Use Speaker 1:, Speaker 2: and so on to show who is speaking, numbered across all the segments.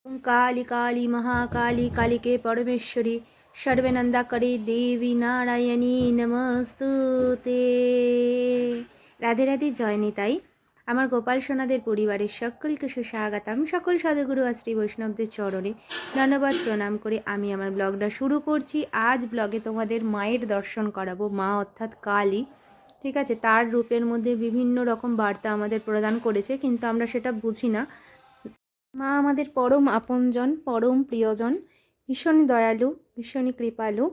Speaker 1: ओम काली काली महाकाली कालिके परमेश्वरी सर्वनंदाकरी देवी नारायणी नमस्तुते। রাধে রাধে জয় নিতাই। আমার গোপাল সোনাদের পরিবারের সকলকে সুস্বাগতম। সকল সাধুগুরু আর শ্রী বৈষ্ণবদের চরণে ধন্যবাদ প্রণাম করে আমি আমার ব্লগটা শুরু করছি। আজ ব্লগে তোমাদের মায়ের দর্শন করাবো। মা অর্থাৎ কালী, ঠিক আছে, তার রূপের মধ্যে বিভিন্ন রকম বার্তা আমাদের প্রদান করেছে, কিন্তু আমরা সেটা বুঝি না। মা আমাদের পরম আপনজন, পরম প্রিয়জন, ভীষণই দয়ালু, ভীষণই কৃপালু।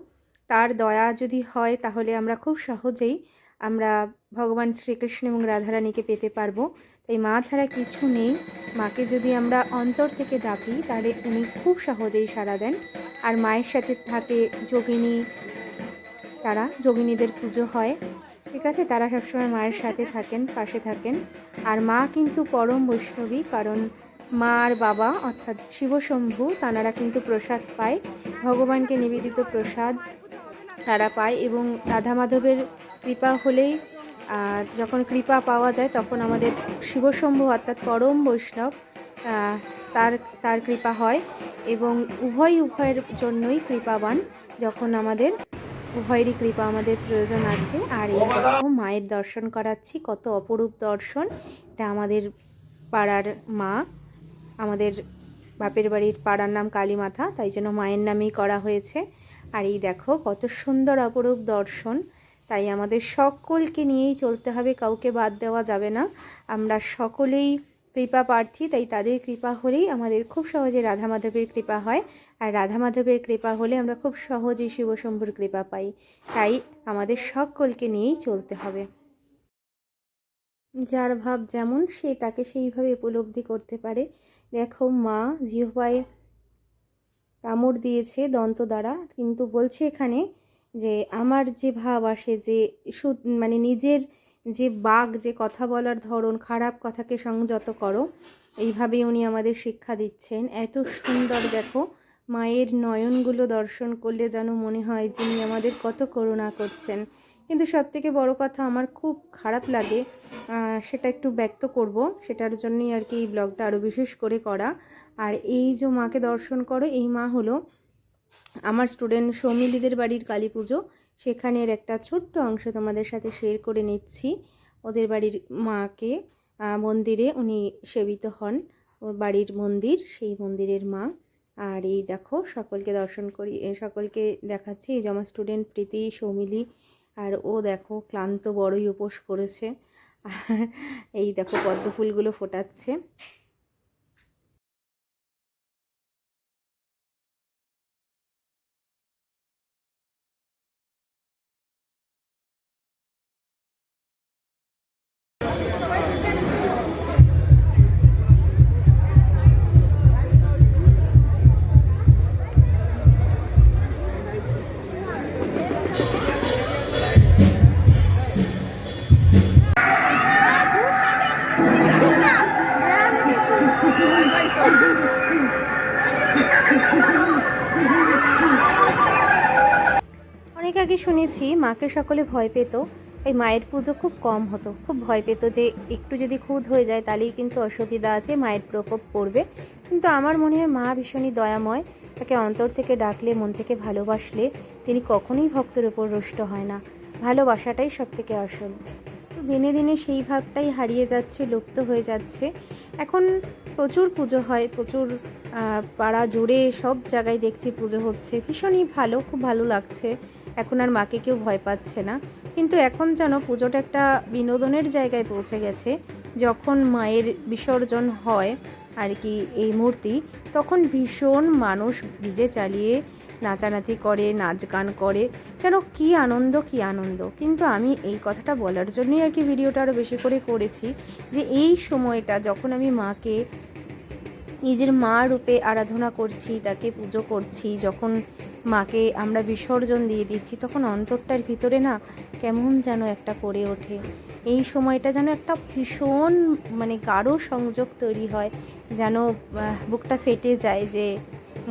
Speaker 1: তার দয়া যদি হয় তাহলে আমরা খুব সহজেই আমরা ভগবান শ্রীকৃষ্ণ এবং রাধারানীকে পেতে পারবো। তাই মা ছাড়া কিছু নেই। মাকে যদি আমরা অন্তর থেকে ডাকি তাহলে উনি খুব সহজেই সাড়া দেন। আর মায়ের সাথে থাকে যোগিনী, তারা যোগিনীদের পুজো হয়, ঠিক আছে, তারা সবসময় মায়ের সাথে থাকেন, পাশে থাকেন। আর মা কিন্তু পরম বৈষ্ণবী, কারণ মার বাবা অর্থাৎ শিবশম্ভু তাঁরা কিন্তু প্রসাদ পায়, ভগবানকে নিবেদিত প্রসাদ তারা পায়। এবং রাধা মাধবের কৃপা হলেই, যখন কৃপা পাওয়া যায় তখন আমাদের শিবশম্ভু অর্থাৎ পরম বৈষ্ণব তার তার কৃপা হয়। এবং উভয়ের জন্যই কৃপাবান, যখন আমাদের উভয়েরই কৃপা আমাদের প্রয়োজন আছে। আর এই দেখো মায়ের দর্শন করাচ্ছি, কত অপরূপ দর্শন। এটা আমাদের পাড়ার মা, আমাদের বাপের বাড়ির পাড়ার নাম কালীমাতা, তাই জন্য মায়ের নামেই করা হয়েছে। আর এই দেখো কত সুন্দর অপরূপ দর্শন। তাই আমাদের সকলকে নিয়েই চলতে হবে, কাউকে বাদ দেওয়া যাবে না। আমরা সকলেই কৃপা প্রার্থী, তাই তাদের কৃপা হলেই আমাদের খুব সহজে রাধা মাধবের কৃপা হয়। আর রাধা মাধবের কৃপা হলে আমরা খুব সহজেই শিবশম্ভুর কৃপা পাই। তাই আমাদের সকলকে নিয়েই চলতে হবে। যার ভাব যেমন সে তাকে সেইভাবে উপলব্ধি করতে পারে। দেখো মা জিহ্বায় কামড় দিয়েছে দন্ত দ্বারা, কিন্তু বলছে এখানে যে আমার যে ভাব আসে, যে মানে নিজের যে বাক, যে কথা বলার ধরন, খারাপ কথাকে সংযত করো, এইভাবেই উনি আমাদের শিক্ষা দিচ্ছেন। এত সুন্দর দেখো, মায়ের নয়নগুলো দর্শন করলে যেন মনে হয় যিনি আমাদের কত করুণা করছেন। কিন্তু সবথেকে বড় কথা আমার খুব খারাপ লাগে, সেটা একটু ব্যক্ত করব, সেটার জন্যই আর কি এই ব্লগটা আরও বিশেষ করে করা। আর এই যে মাকে দর্শন করো, এই মা হলো আমার স্টুডেন্ট সৌমিলিদের বাড়ির কালী পুজো, সেখানের একটা ছোট্ট অংশ তোমাদের সাথে শেয়ার করে নিচ্ছি। ওদের বাড়ির মাকে মন্দিরে উনি সেবিত হন, ওর বাড়ির মন্দির, সেই মন্দিরের মা। আর এই দেখো সকলকে দর্শন করি, সকলকে দেখাচ্ছি। এই যে আমার স্টুডেন্ট প্রীতি, সৌমিলি, আর ও দেখো ক্লান্ত বড়ই উপোস করেছে। আর এই দেখো পদ্ম ফুলগুলো ফোটাচ্ছে। অনেক আগে শুনেছি মাকে সকলে ভয় পেত, এই মায়ের পুজো খুব কম হতো, খুব ভয় পেত যে একটু যদি খুঁত হয়ে যায় তাহলেই কিন্তু অসুবিধা আছে, মায়ের প্রকোপ পড়বে। কিন্তু আমার মনে হয় মা ভীষণই দয়াময়, তাকে অন্তর থেকে ডাকলে, মন থেকে ভালোবাসলে তিনি কখনোই ভক্তের উপর রুষ্ট হয় না। ভালোবাসাটাই সব থেকে আসল। দিনে দিনে সেই ভাবটাই হারিয়ে যাচ্ছে, লুপ্ত হয়ে যাচ্ছে। এখন প্রচুর পুজো হয়, প্রচুর পাড়া জুড়ে সব জায়গায় দেখছি পুজো হচ্ছে, ভীষণই ভালো, খুব ভালো লাগছে। এখন আর মাকে কেউ ভয় পাচ্ছে না। কিন্তু এখন যেন পুজোটা একটা বিনোদনের জায়গায় পৌঁছে গেছে। যখন মায়ের বিসর্জন হয় আর কি এই মূর্তি, তখন ভীষণ মানুষ ডিজে চালিয়ে নাচানাচি করে, নাচ গান করে, যেন কী আনন্দ, কী আনন্দ। কিন্তু আমি এই কথাটা বলার জন্যই আর কি ভিডিওটা আরও বেশি করে করেছি, যে এই সময়টা যখন আমি মাকে নিজের মা রূপে আরাধনা করছি, তাকে পুজো করছি, যখন মাকে আমরা বিসর্জন দিয়ে দিচ্ছি, তখন অন্তরটার ভিতরে না কেমন যেন একটা করে ওঠে। এই সময়টা যেন একটা ভীষণ মানে গাঢ় সংযোগ তৈরি হয়, যেন বুকটা ফেটে যায় যে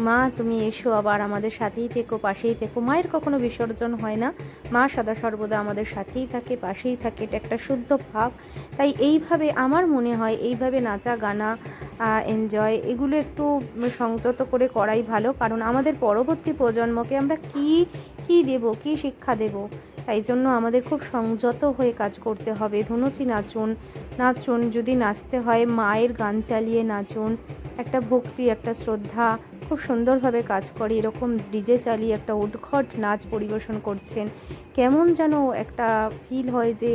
Speaker 1: মা তুমি এসো, আবার আমাদের সাথেই থেকো, পাশেই থেকো। মায়ের কখনো বিসর্জন হয় না, মা সদা সর্বদা আমাদের সাথেই থাকে, পাশেই থাকে, এটা একটা শুদ্ধ ভাব। তাই এইভাবে আমার মনে হয় এইভাবে নাচা গানা এনজয়, এগুলো একটু সংযত করে করাই ভালো। কারণ আমাদের পরবর্তী প্রজন্মকে আমরা কী দেবো, কী শিক্ষা দেবো? তাই জন্য আমাদের খুব সংযত হয়ে কাজ করতে হবে। ধুনুচি নাচুন, যদি নাচতে হয় মায়ের গান চালিয়ে নাচুন, একটা ভক্তি, একটা শ্রদ্ধা, খুব সুন্দরভাবে কাজ করে। এরকম ডিজে চালিয়ে একটা উদ্ভট নাচ পরিবেশন করছেন, কেমন যেন একটা ফিল হয় যে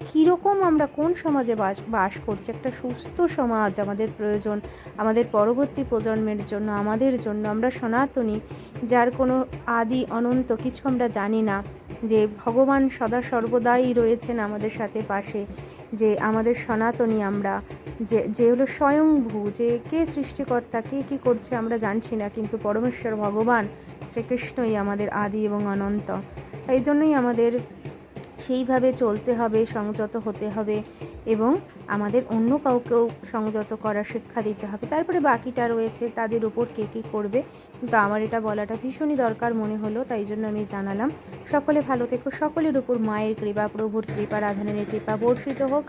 Speaker 1: কীরকম আমরা কোন সমাজে বাস করছি। একটা সুস্থ সমাজ আমাদের প্রয়োজন, আমাদের পরবর্তী প্রজন্মের জন্য, আমাদের জন্য। আমরা সনাতনী, যার কোনো আদি অনন্ত কিছু আমরা জানি না, যে ভগবান সদা সর্বদাই রয়েছেন আমাদের সাথে পাশে, যে আমাদের সনাতনী আমরা, যে হলো স্বয়ংভূ, যে কে সৃষ্টিকর্তা, কে কী করছে আমরা জানছি না, কিন্তু পরমেশ্বর ভগবান শ্রীকৃষ্ণই আমাদের আদি এবং অনন্ত। তাই জন্যই আমাদের সেইভাবে চলতে হবে, সংযত হতে হবে এবং আমাদের অন্য কাউকেও সংযত করার শিক্ষা দিতে হবে। তারপরে বাকিটা রয়েছে তাদের উপর কে কী করবে, কিন্তু আমার এটা বলাটা ভীষণই দরকার মনে হলো, তাই জন্য আমি জানালাম। সকলে ভালো থেকো, সকলের উপর মায়ের কৃপা, প্রভুর কৃপা, রাধারানীর কৃপা বর্ষিত হোক।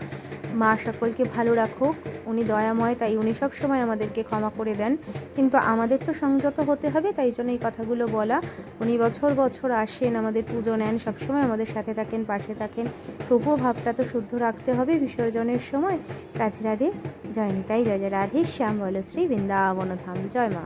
Speaker 1: মা সকলকে ভালো রাখুক, উনি দয়াময়, তাই উনি সবসময় আমাদেরকে ক্ষমা করে দেন, কিন্তু আমাদের তো সংযত হতে হবে। তাই জন্য এই কথাগুলো বলা। উনি বছর বছর আসেন, আমাদের পুজো নেন, সবসময় আমাদের সাথে থাকেন, পাশে থাকেন, তবুও ভাবটা তো শুদ্ধ রাখতে হবে বিসর্জনের সময়। রাধে রাধে, জয় নিতাই, জয় জয় রাধে শ্যাম, বল শ্রী বৃন্দাবন ধাম। জয় মা।